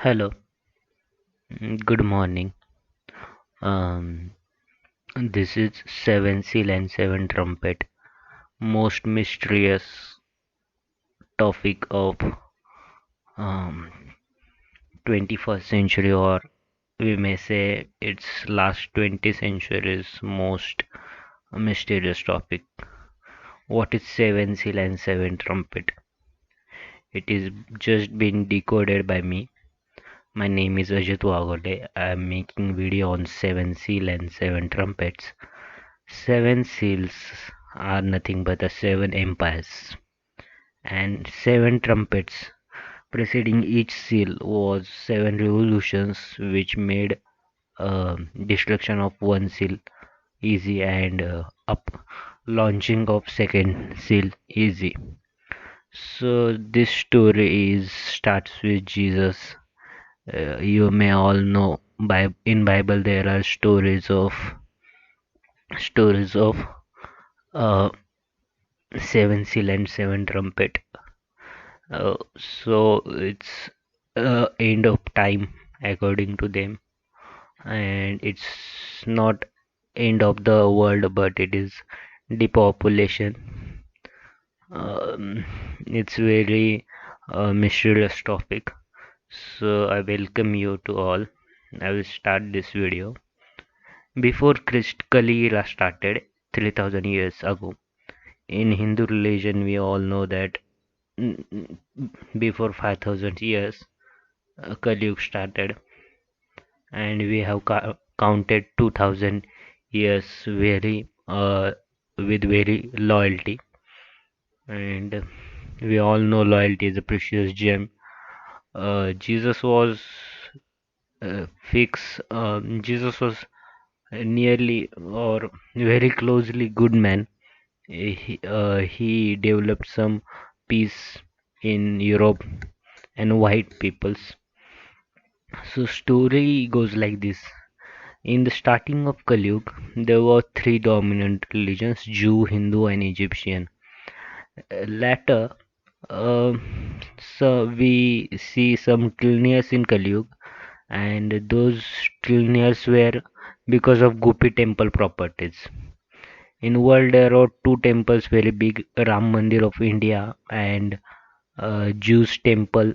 Hello, good morning. Um, this is Seven Seal and Seven Trumpet, most mysterious topic of um, 21st century, or we may say its last 20 centuries most mysterious topic. What is Seven Seal and Seven Trumpet? It is just been decoded by me. My name is Ajit Wagode. I am making video on Seven Seal and Seven Trumpets. Seven seals are nothing but the seven empires, and seven trumpets preceding each seal was seven revolutions which made destruction of one seal easy and up launching of second seal easy. So this story is starts with Jesus. You may all know in Bible there are stories of uh, seven seal and seven trumpet. So it's end of time according to them, and it's not end of the world, but it is depopulation. It's very mysterious topic. So I welcome you to all. I will start this video. Before Christ Kaliyug started 3000 years ago, in Hindu religion we all know that mm, before 5000 years Kaliyug started, and we have counted 2000 years very with very loyalty, and we all know loyalty is a precious gem. Jesus was Jesus was nearly or very closely good man. He developed some peace in Europe and white peoples. So story goes like this. In the starting of Kaliyug, there were three dominant religions: Jew, Hindu, and Egyptian. Later, uh, so we see some cleaners in Kaliyug, and those cleaners were because of Gopi temple properties. In world, there are two temples very big: Ram Mandir of India and Jews temple,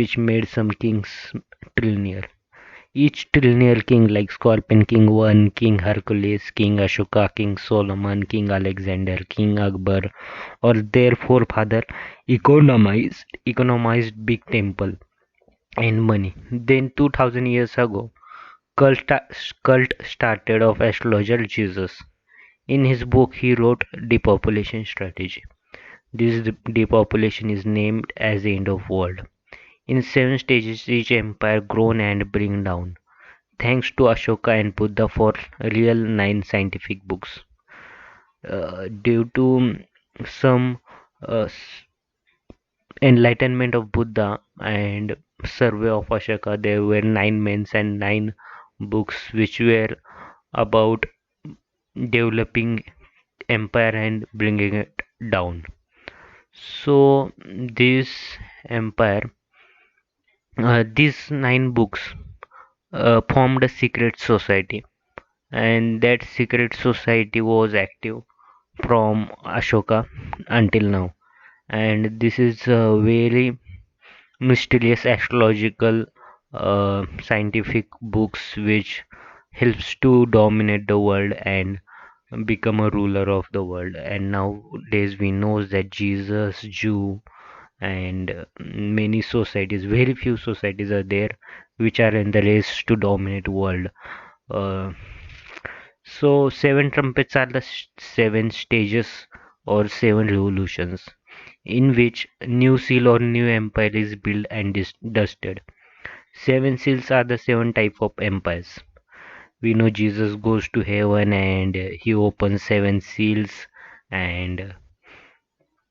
which made some kings trillionaire. Each trillionaire king, like Scorpion King 1, King Hercules, King Ashoka, King Solomon, King Alexander, King Akbar, or their forefather, economized big temple and money. Then 2000 years ago, cult started of astrologer Jesus. In his book, he wrote depopulation strategy. This depopulation is named as the end of world. In seven stages, each empire grown and bring down. Thanks to Ashoka and Buddha for real nine scientific books. Due to some uh, enlightenment of Buddha and survey of Ashoka, there were nine men and nine books which were about developing empire and bringing it down. So this empire, these nine books formed a secret society, and that secret society was active from Ashoka until now. And this is a very mysterious astrological scientific books which helps to dominate the world and become a ruler of the world. And nowadays we know that Jesus, Jew, and many societies, very few societies are there which are in the race to dominate world. Uh, so seven trumpets are the seven stages or seven revolutions in which new seal or new empire is built and dusted. Seven seals are the seven type of empires. We know Jesus goes to heaven and he opens seven seals, and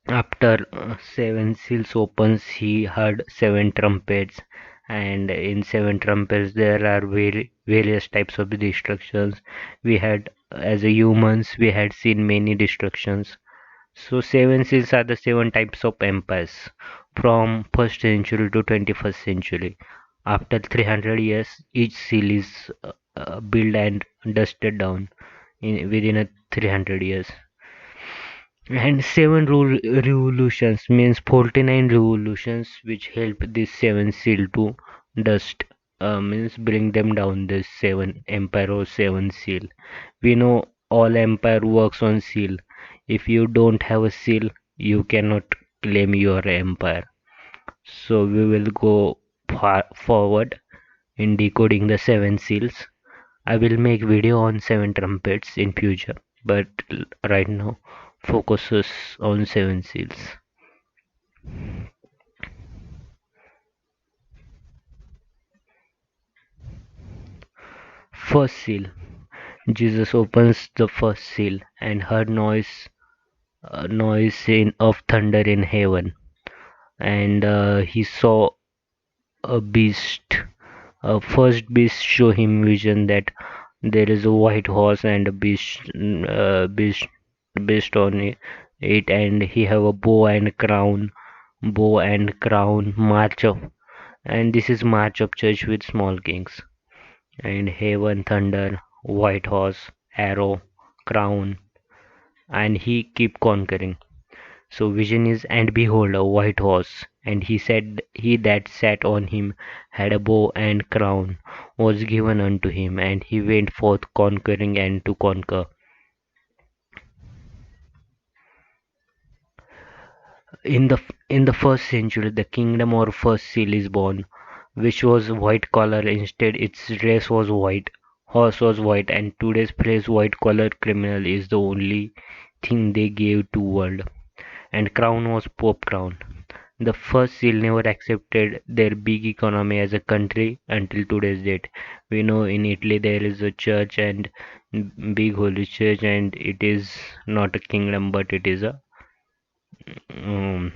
after seven seals opens he heard seven trumpets, and in seven trumpets there are various types of destructions. We had, as a humans, we had seen many destructions. So seven seals are the seven types of empires. from 1st century to 21st century. After 300 years, each seal is built and dusted down within a 300 years. And seven revolutions means 49 revolutions which help this seven seal to dust, means bring them down, this seven empire or seven seal. We know all empire works on seal. If you don't have a seal, you cannot claim your empire. So we will go far forward in decoding the seven seals. I will make video on seven trumpets in future, but right now focuses on seven seals. First seal. Jesus opens the first seal and heard noise of thunder in heaven, and he saw a beast. A first beast show him vision that there is a white horse and a beast on it, and he have a bow and crown, march of, and this is march of church with small kings, and heaven, thunder, white horse, arrow, crown, and he keep conquering. So vision is, and behold, a white horse, and he said, he that sat on him had a bow and crown was given unto him, and he went forth conquering and to conquer. In the in the first century, the kingdom or first seal is born, which was white collar. Instead, its dress was white, horse was white, and today's phrase "white collar criminal" is the only thing they gave to world. And crown was Pope crown. The first seal never accepted their big economy as a country until today's date. We know in Italy there is a church and big holy church, and it is not a kingdom, but um,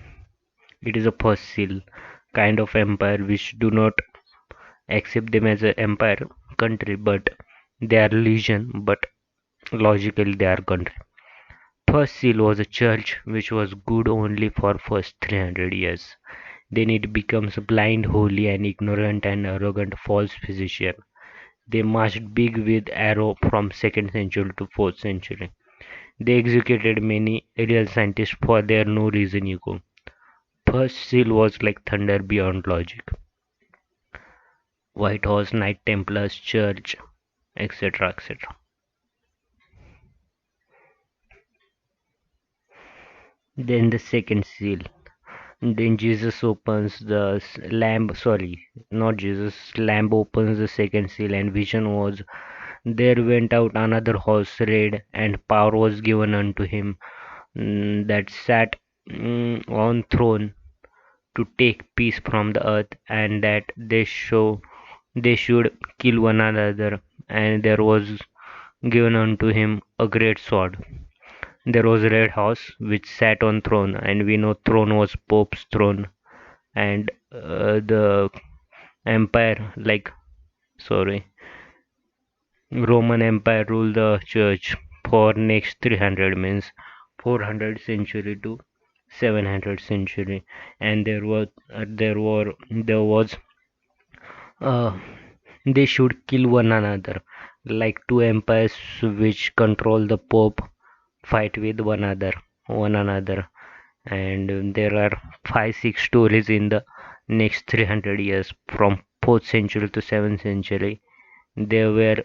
it is a first seal kind of empire which do not accept them as an empire country, but they are religion, but logically they are country. First seal was a church which was good only for first 300 years. Then it becomes blind, holy, and ignorant and arrogant false physician. They marched big with arrow from 2nd century to 4th century. They executed many real scientists for their no reason ego. First seal was like thunder beyond logic. White Horse, Knight Templars, Church, etc. etc. Then the second seal. Then Jesus opens the lamb, sorry, not Jesus, lamb opens the second seal, and vision was, there went out another horse red, and power was given unto him, that sat on throne to take peace from the earth, and that they should kill one another, and there was given unto him a great sword. There was a red horse which sat on throne, and we know throne was Pope's throne, and the empire, like, sorry, Roman Empire ruled the church for next 300, means 400 century to 700 century, and there was uh, they should kill one another, like two empires which control the Pope fight with one another, and there are 5 6 stories in the next 300 years from 4th century to 7th century. They were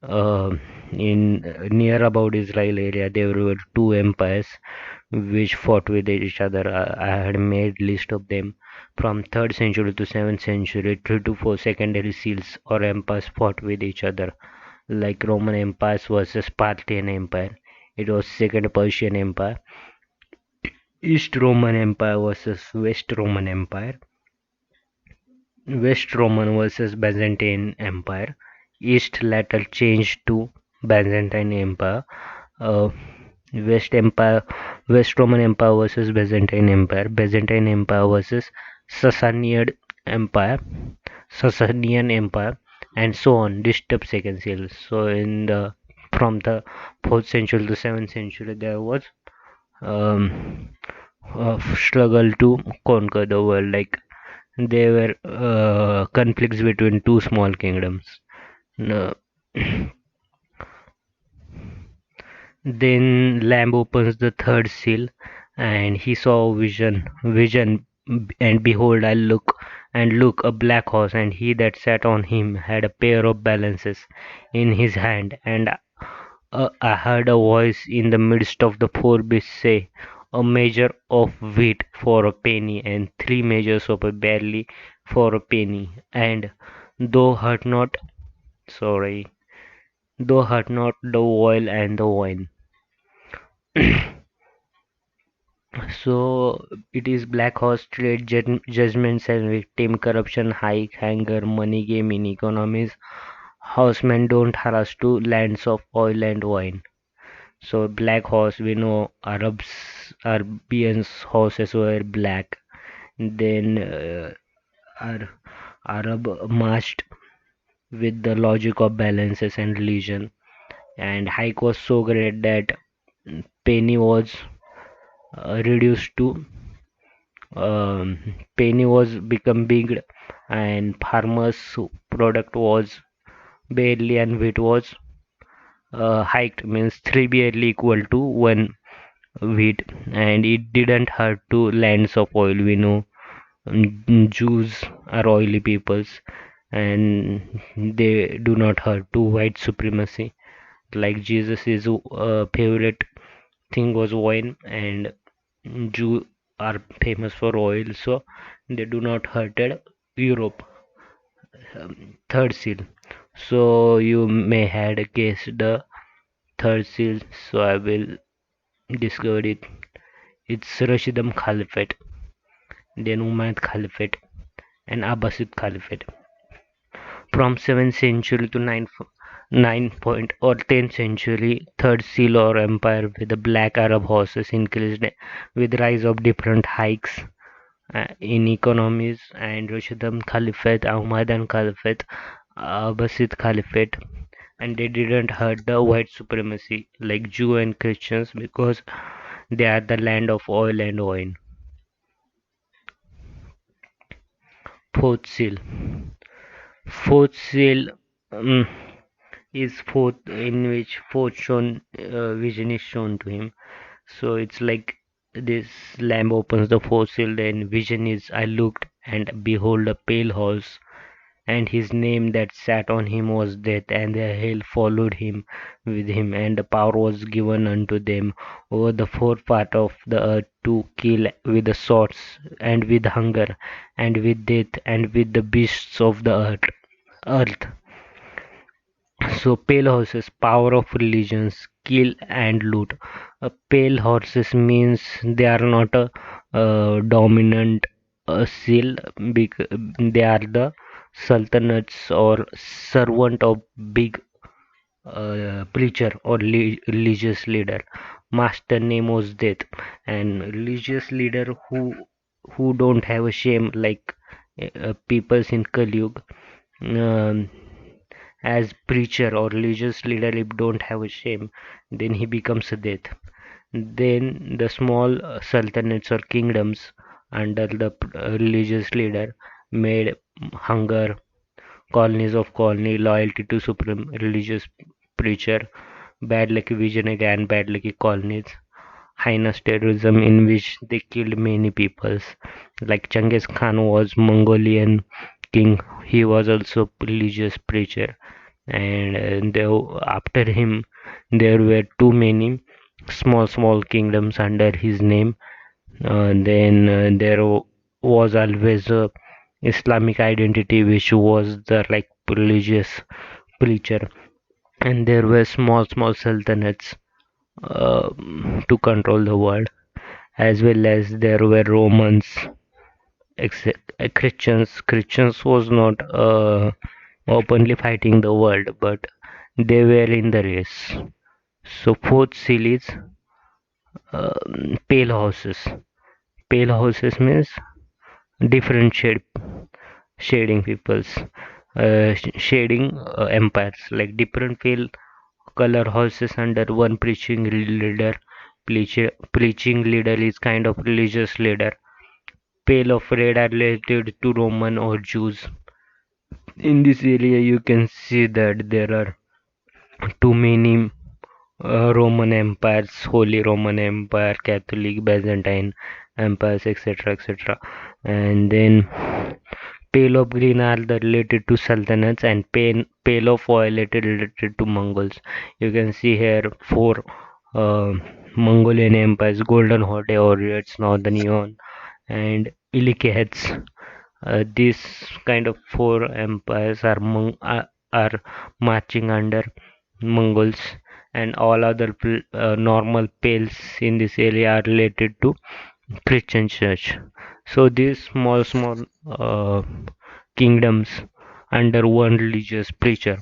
uh, in near about Israel area. There were two empires which fought with each other. I had made list of them from 3rd century to 7th century. 3 to 4 secondary seals or empires fought with each other, like Roman empires versus Parthian Empire. It was Second Persian Empire, East Roman Empire versus West Roman Empire, West Roman versus Byzantine Empire. East later changed to Byzantine Empire. Uh, West Empire, West Roman Empire versus Byzantine Empire. Byzantine Empire versus Sasanian Empire, Sasanian Empire, and so on. Disturbed second seal. So in the from the 4th century to 7th century, there was um, struggle to conquer the world. Like they were conflicts between two small kingdoms. No. Then Lamb opens the third seal, and he saw vision, and behold, look, a black horse, and he that sat on him had a pair of balances in his hand, and I heard a voice in the midst of the four beasts say, a measure of wheat for a penny, and 3 measures of a barley for a penny, and thou hurt not, sorry, thou hurt not the oil and the wine. So it is black horse trade, judgments and victim, corruption, hike, anger, money game in economies. Horsemen don't harass to lands of oil and wine. So black horse, we know Arabians horses were black. Then Arab marched with the logic of balances and religion. And hike was so great that penny was reduced to penny was become big, and farmers' product was barely, and wheat was hiked, means three barely equal to one wheat, and it didn't hurt to lands of oil. We know Jews are oily peoples, and they do not hurt to white supremacy. Like Jesus' is favorite thing was wine, and Jew are famous for oil, so they do not hurted Europe. Third seal. So you may had guessed the third seal, so I will discover it. It's Rashidun Caliphate, then Umayyad Caliphate, and Abbasid Caliphate. From 7th century to 9th point or 10th century, third seal or empire with the black Arab horses increased with rise of different hikes in economies, and Rashidun Caliphate, Umayyadan Caliphate, Abbasid Caliphate, and they didn't hurt the white supremacy like Jew and Christians because they are the land of oil and wine. Fourth seal. Fourth seal is fourth, in which fourth shown vision is shown to him. So it's like this lamb opens the fourth seal, then vision is I looked and behold a pale horse, and his name that sat on him was Death, and the hell followed him with him, and the power was given unto them over the fourth part of the earth to kill with the swords, and with hunger, and with death, and with the beasts of the earth. So pale horses, power of religions, kill and loot. Pale horses means they are not a dominant seal. They are the sultanates or servant of big preacher or religious leader. Master name was Death, and religious leader who don't have a shame like peoples in Kaliyug. Um, as preacher or religious leader, if don't have a shame, then he becomes a Death. Then the small sultanates or kingdoms under the religious leader made hunger, colonies of colony, loyalty to supreme religious preacher, bad lucky vision again, bad lucky colonies, heinous terrorism in which they killed many peoples. Like Genghis Khan was Mongolian king, he was also religious preacher, and after him there were too many small kingdoms under his name. Then there was always a Islamic identity which was the like religious preacher, and there were small sultanates uh, to control the world, as well as there were Romans, Christians was not openly fighting the world, but they were in the race. So fourth seal is pale horses. Pale horses means different shading peoples, shading empires, like different pale color horses under one preaching leader. preaching leader is kind of religious leader. Pale of red are related to Roman or Jews. In this area, you can see that there are too many Roman empires, Holy Roman Empire, Catholic, Byzantine empires, etc., etc. And then pale of green are the related to sultanates, and pale of violet related to Mongols. You can see here four uh, Mongolian empires: Golden Horde, Oirats, Northern Yuan, and Ilichads. These kind of four empires are marching under Mongols, and all other normal pales in this area are related to Christian church. So these small kingdoms under one religious preacher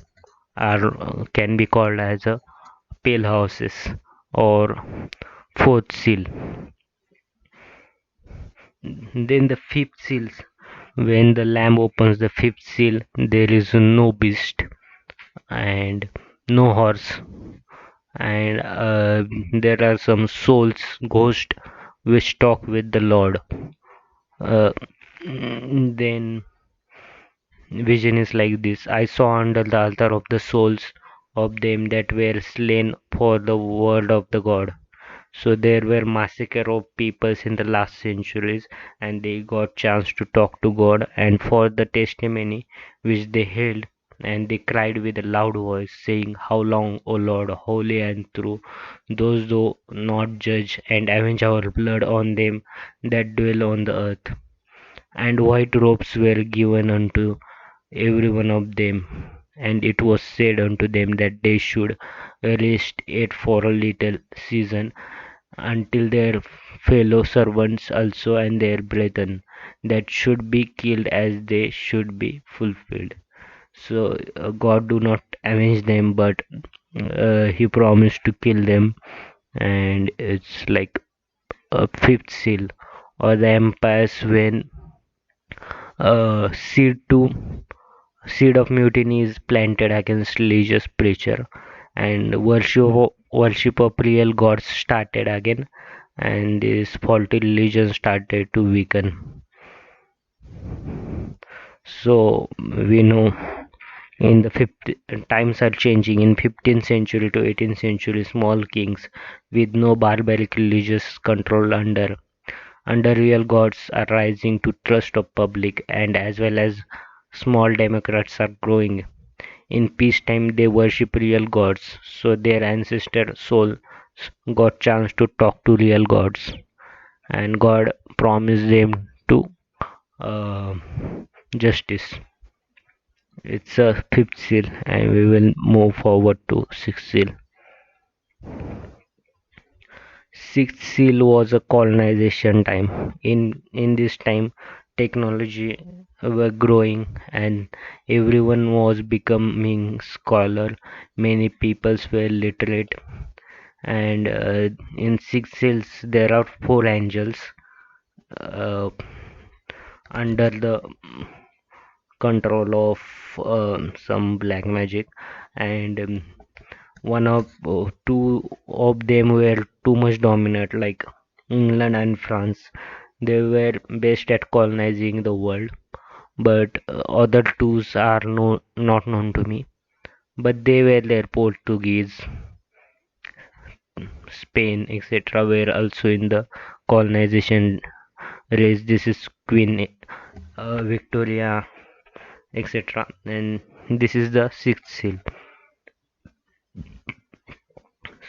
are can be called as a pale houses or fourth seal. Then the fifth seal, when the lamb opens the fifth seal, there is no beast and no horse, and there are some souls, ghosts, which talk with the Lord. Uh, then vision is like this: I saw under the altar of the souls of them that were slain for the word of the God. So there were massacre of peoples in the last centuries, and they got chance to talk to God and for the testimony which they held, and they cried with a loud voice, saying, How long, O Lord, holy and true, those thou not judge and avenge our blood on them that dwell on the earth. And white robes were given unto every one of them, and it was said unto them that they should rest yet for a little season until their fellow servants also and their brethren that should be killed as they should be fulfilled. So God do not avenge them, but He promised to kill them, and it's like a fifth seal or the empires when seed of mutiny is planted against religious preacher, and worship of real gods started again, and this faulty religion started to weaken. So we know in the times are changing. In 15th century to 18th century, small kings with no barbaric religious control under real gods are rising to trust of public, and as well as small democrats are growing. In peacetime they worship real gods, so their ancestor souls got chance to talk to real gods, and God promised them to uh, justice. It's a fifth seal, and we will move forward to sixth seal. Sixth seal was a colonization time. In this time, technology were growing, and everyone was becoming scholar. Many peoples were literate, and in sixth seals there are four angels uh, under the control of some black magic, and one of two of them were too much dominant, like England and France. They were best at colonizing the world, but other twos are not known to me, but they were there. Portuguese, Spain, etc. were also in the colonization race. This is Queen Victoria, etc. And this is the sixth seal.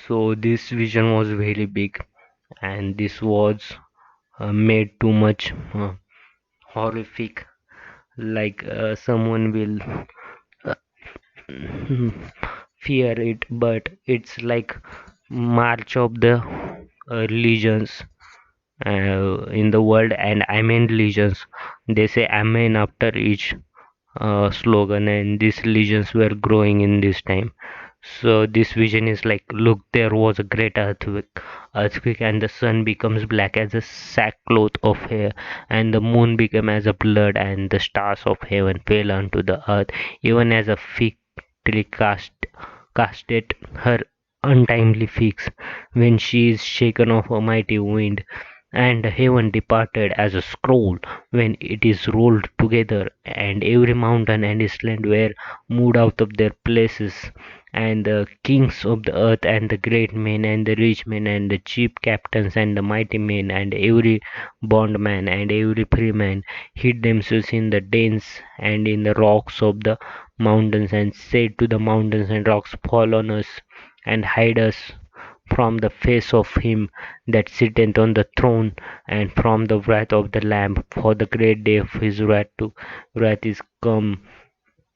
So this vision was very big, and this was made too much horrific. Like someone will uh, fear it, but it's like march of the religions in the world, and Amen religions. They say Amen after each slogan, and these religions were growing in this time. So this vision is like, look, there was a great earthquake, and the sun becomes black as a sackcloth of hair, and the moon became as a blood, and the stars of heaven fell unto the earth, even as a fig tree casted her untimely fix, when she is shaken of a mighty wind, and heaven departed as a scroll when it is rolled together, and every mountain and island were moved out of their places, and the kings of the earth, and the great men, and the rich men, and the chief captains, and the mighty men, and every bondman, and every freeman hid themselves in the dens and in the rocks of the mountains, and said to the mountains and rocks, fall on us, and hide us from the face of him that sitteth on the throne, and from the wrath of the Lamb, for the great day of his wrath is come.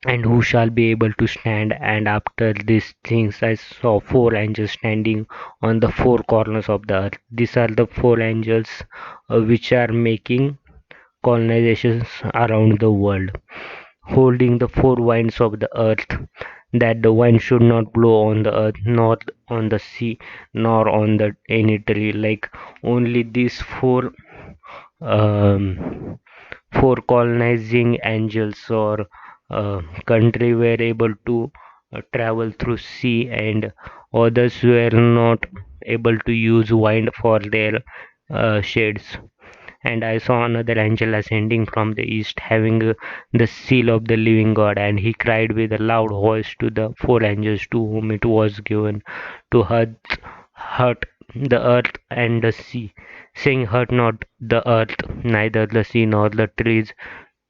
And who shall be able to stand? And after these things I saw four angels standing on the four corners of the earth. These are the four angels which are making colonizations around the world, holding the four winds of the earth, that the wind should not blow on the earth, nor on the sea, nor on the any tree. Like only these um, four colonizing angels or country were able to travel through sea, and others were not able to use wind for their shades. And I saw another angel ascending from the east, having the seal of the living God, and he cried with a loud voice to the four angels to whom it was given to hurt the earth and the sea, saying, hurt not the earth, neither the sea nor the trees,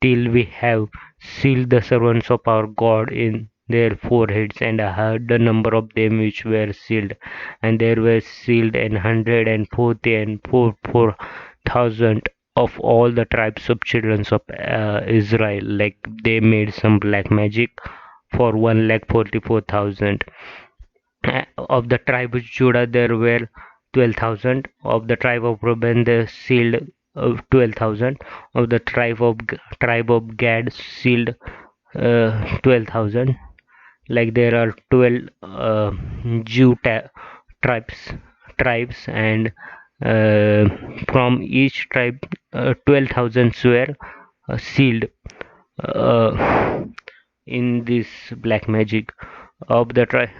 till we have sealed the servants of our God in their foreheads. And I heard the number of them which were sealed, and there were sealed 144 and 4,000 of all the tribes of children of Israel. Like they made some black magic for 144,000. Of the tribe of Judah there were 12,000. Of the tribe of Reuben they sealed 12,000. Of the tribe of Gad sealed 12,000. Like there are 12 Jew tribes, and uh, from each tribe 12,000 were sealed uh, in this black magic of the tribe.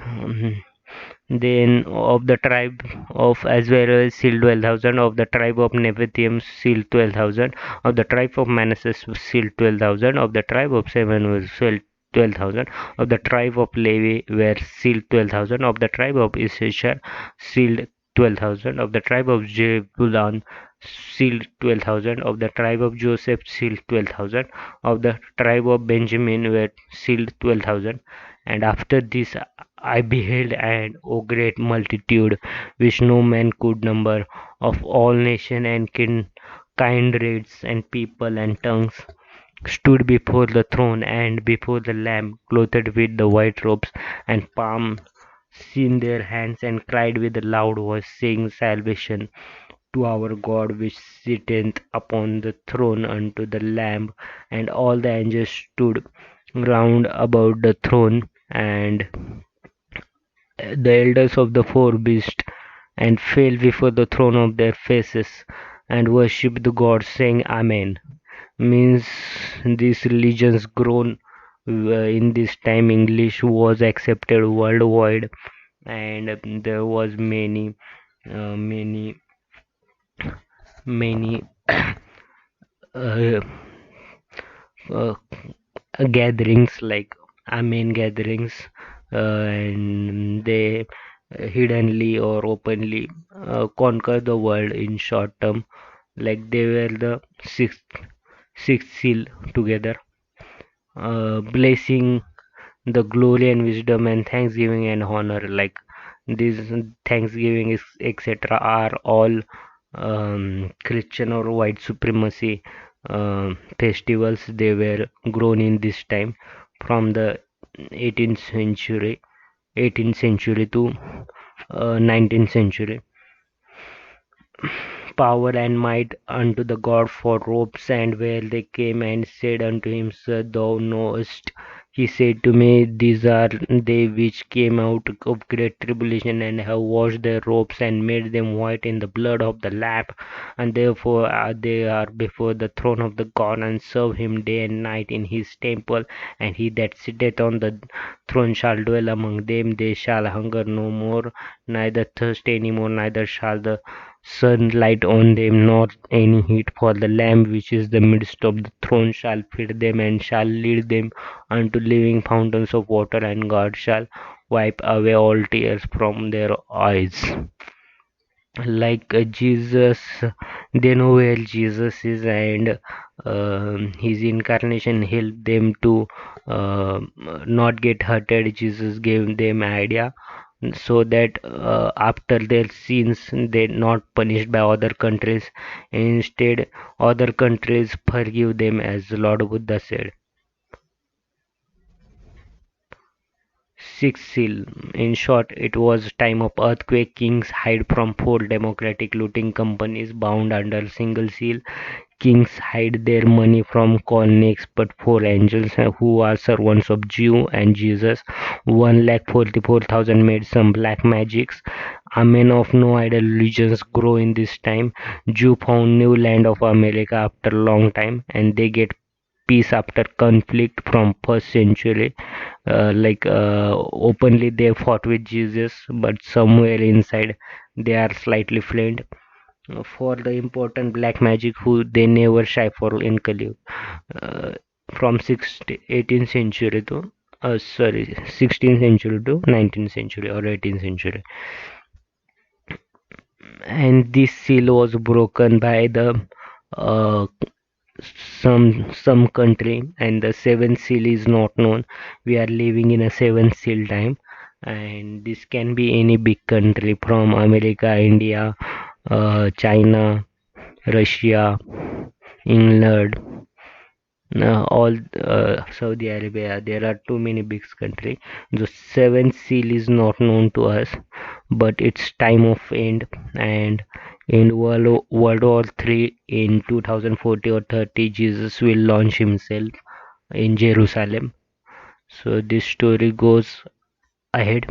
Then of the tribe of Azrael sealed 12,000, of the tribe of Nephilim sealed 12,000, of the tribe of Manasseh sealed 12,000, of the tribe of Seven was sealed 12,000, of the tribe of Levi were sealed 12,000, of the tribe of Issachar sealed 12,000, of the tribe of Zebulun sealed 12,000, of the tribe of Joseph sealed 12,000, of the tribe of Benjamin were sealed 12,000. And after this I beheld, and O great multitude, which no man could number, of all nations and kindreds and people and tongues, stood before the throne and before the Lamb, clothed with the white robes and palms in their hands, and cried with a loud voice, saying, salvation to our God which sitteth upon the throne, unto the Lamb. And all the angels stood round about the throne, and the elders of the four beasts, and fell before the throne of their faces, and worshipped the God, saying, Amen. Means these religions grown in this time. English was accepted worldwide, and there was many, many uh, uh, gatherings, like Amen gatherings, and they hiddenly or openly conquer the world in short term. Like they were the sixth seal together, blessing the glory and wisdom and thanksgiving and honor. Like these thanksgiving is etc are all Christian or white supremacy festivals. They were grown in this time from the 18th century 18th century to 19th century. Power and might unto the God for robes, and where they came and said unto him, Sir, thou knowest He said to me, these are they which came out of great tribulation and have washed their robes and made them white in the blood of the Lamb, and therefore they are before the throne of the God and serve him day and night in his temple. And he that sitteth on the throne shall dwell among them. They shall hunger no more, neither thirst any more, neither shall the sun light on them, nor any heat, for the Lamb which is the midst of the throne shall feed them and shall lead them unto living fountains of water, and God shall wipe away all tears from their eyes. Like Jesus, they know where Jesus is, and his incarnation helped them to uh, not get hurted. Jesus gave them idea so that after their sins they're not punished by other countries. Instead, other countries forgive them, as Lord Buddha said. Sixth seal. In short, it was time of earthquake. Kings hide from four democratic looting companies bound under single seal. Kings hide their money from colonies, but four angels who are servants of Jew and Jesus, 1,44,000 made some black magics. A men of no idol religions grow in this time. Jew found new land of America after a long time, and they get peace after conflict from first century. Openly they fought with Jesus, but somewhere inside they are slightly flamed for the important black magic who they never shy for in Kaliyug. Uh, from 18th century to 16th century to 19th century or 18th century, and this seal was broken by the uh, some country, and the seventh seal is not known. We are living in a seventh seal time, and this can be any big country from America, India, China, Russia, England, all Saudi Arabia. There are too many big countries. The seventh seal is not known to us, but it's time of end. And in World War III in 2040 or 30, Jesus will launch himself in Jerusalem. So this story goes ahead.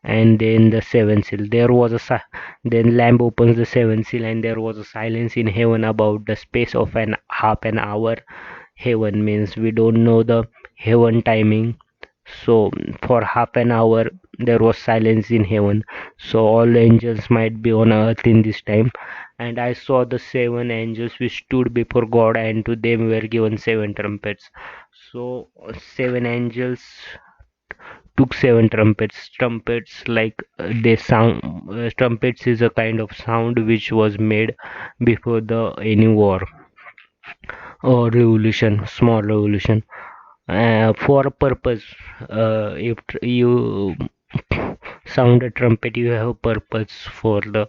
And then the seventh seal. Then Lamb opens the seventh seal, and there was a silence in heaven about the space of an half an hour. Heaven means we don't know the heaven timing, so for half an hour there was silence in heaven, so all angels might be on earth in this time. And I saw the seven angels which stood before God, and to them were given seven trumpets. So seven angels took seven trumpets. Trumpets like they sound. Trumpets is a kind of sound which was made before the any war or revolution, small revolution, for a purpose. If you sound a trumpet, you have a purpose for the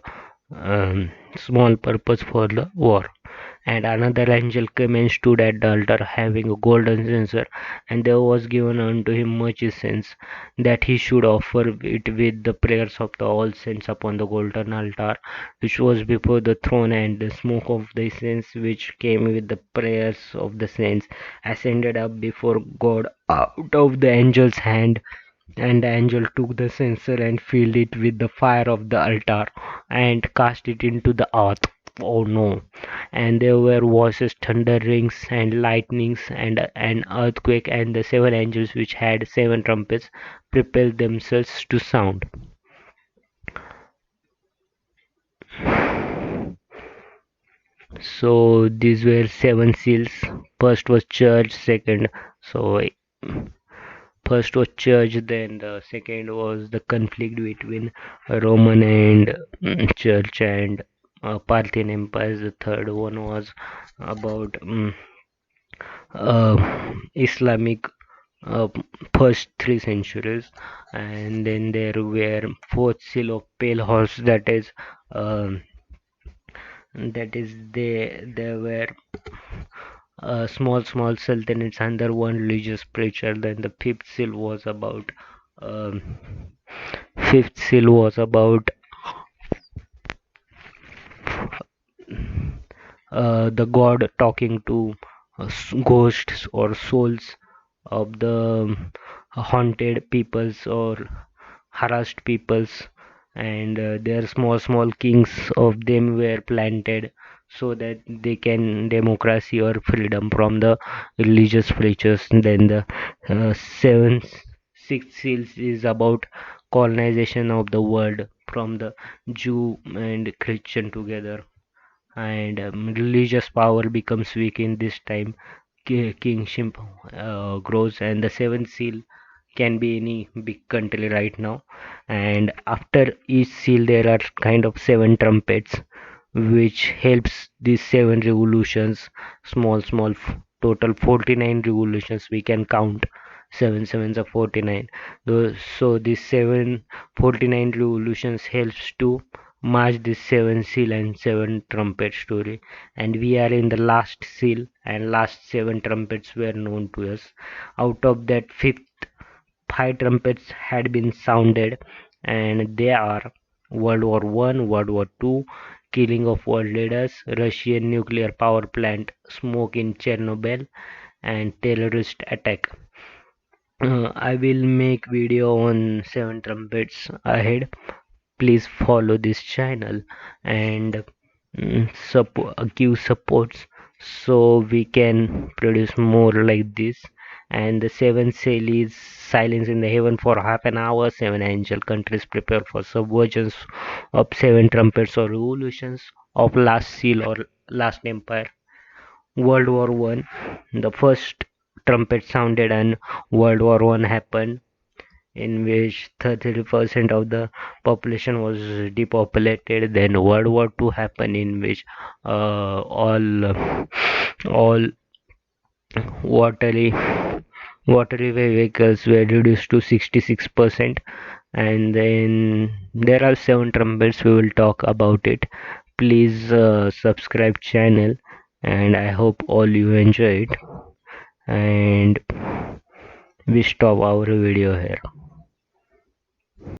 small purpose for the war. And another angel came and stood at the altar, having a golden censer, and there was given unto him much incense, that he should offer it with the prayers of the all saints upon the golden altar, which was before the throne. And the smoke of the incense, which came with the prayers of the saints, ascended up before God out of the angel's hand. And the angel took the censer and filled it with the fire of the altar and cast it into the earth. Oh no! And there were voices, thunderings, and lightnings, and an earthquake, and the seven angels which had seven trumpets prepared themselves to sound. So these were seven seals. First was church, second. So first was church, then the second was the conflict between Roman and church and Parthian empires. The third one was about Islamic uh, first three centuries, and then there were fourth seal of pale horse. That is there were small sultanates under one religious preacher. Then the um, fifth seal was about the god talking to ghosts or souls. of the haunted peoples or harassed peoples, and their small kings of them were planted so that they can democracy or freedom from the religious preachers. Then the seventh sixth seals is about colonization of the world from the Jew and Christian together, and religious power becomes weak in this time. Kingship grows, and the seventh seal can be any big country right now. And after each seal there are kind of seven trumpets which helps these seven revolutions, total 49 revolutions we can count. Seven sevens are 49. So these 49 revolutions helps to march this seven seal and seven trumpet story. And we are in the last seal, and last seven trumpets were known to us. Out of that, fifth five trumpets had been sounded, and they are World War One, World War Two, killing of world leaders, Russian nuclear power plant smoke in Chernobyl, and terrorist attack. I will make video on seven trumpets ahead. Please follow this channel and give supports so we can produce more like this. And the seventh seal is silence in the heaven for half an hour. Seven angel countries prepare for subversions of seven trumpets or revolutions of last seal or last empire. World War One, the first trumpet sounded and World War One happened, in which 30% of the population was depopulated. Then World War Two happened, in which all watery waterway vehicles were reduced to 66%. And then there are seven trumpets. We will talk about it. Please subscribe channel, and I hope all you enjoy it. And we stop our video here.